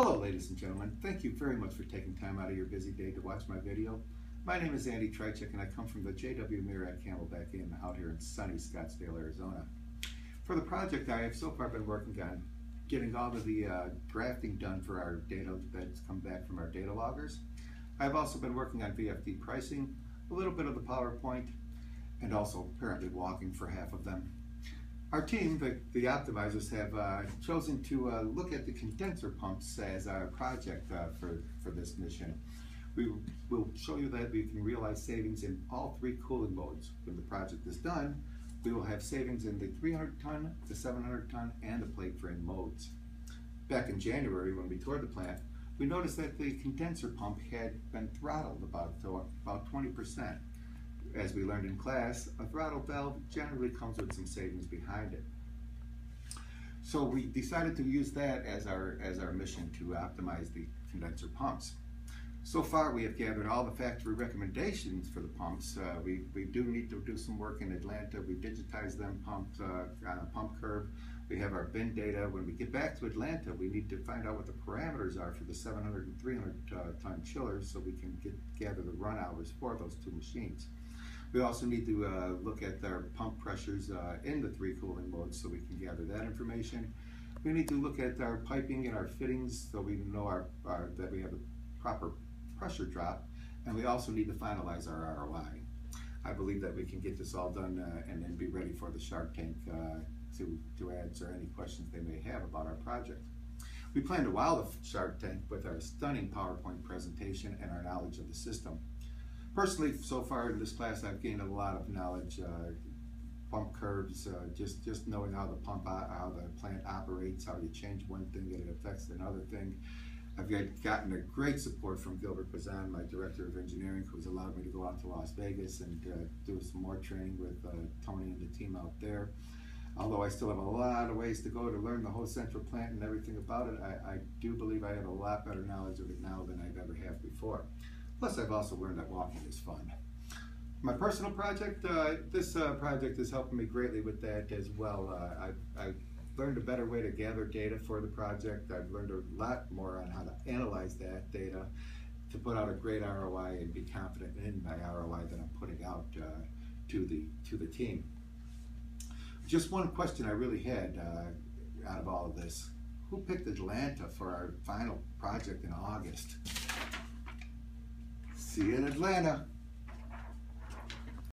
Hello ladies and gentlemen, thank you very much for taking time out of your busy day to watch my video. My name is Andy Trichak and I come from the JW Marriott Camelback Inn out here in sunny Scottsdale, Arizona. For the project I have so far been working on getting all of the drafting done for our data that's come back from our data loggers. I've also been working on VFD pricing, a little bit of the PowerPoint, and also apparently walking for half of them. Our team, the optimizers, have chosen to look at the condenser pumps as our project for this mission. We will show you that we can realize savings in all three cooling modes. When the project is done, we will have savings in the 300 ton, the 700 ton, and the plate frame modes. Back in January, when we toured the plant, we noticed that the condenser pump had been throttled about 20%. As we learned in class, a throttle valve generally comes with some savings behind it. So we decided to use that as our mission to optimize the condenser pumps. So far we have gathered all the factory recommendations for the pumps. We do need to do some work in Atlanta. We digitize them pumps on a pump curve. We have our bin data. When we get back to Atlanta, we need to find out what the parameters are for the 700 and 300 ton chillers so we can gather the run hours for those two machines. We also need to look at our pump pressures in the three cooling modes so we can gather that information. We need to look at our piping and our fittings so we know that we have the proper pressure drop, and we also need to finalize our ROI. I believe that we can get this all done and then be ready for the Shark Tank to answer any questions they may have about our project. We plan to wow the Shark Tank with our stunning PowerPoint presentation and our knowledge of the system. Personally, so far in this class, I've gained a lot of knowledge, pump curves, just knowing how the plant operates, how you change one thing and it affects another thing. I've gotten a great support from Gilbert Bazan, my director of engineering, who's allowed me to go out to Las Vegas and do some more training with Tony and the team out there. Although I still have a lot of ways to go to learn the whole central plant and everything about it, I do believe I have a lot better knowledge of it now than I've ever had before. Plus, I've also learned that walking is fun. My personal project, this project is helping me greatly with that as well. I've learned a better way to gather data for the project. I've learned a lot more on how to analyze that data to put out a great ROI and be confident in my ROI that I'm putting out to the team. Just one question I really had out of all of this. Who picked Atlanta for our final project in August? See you in Atlanta.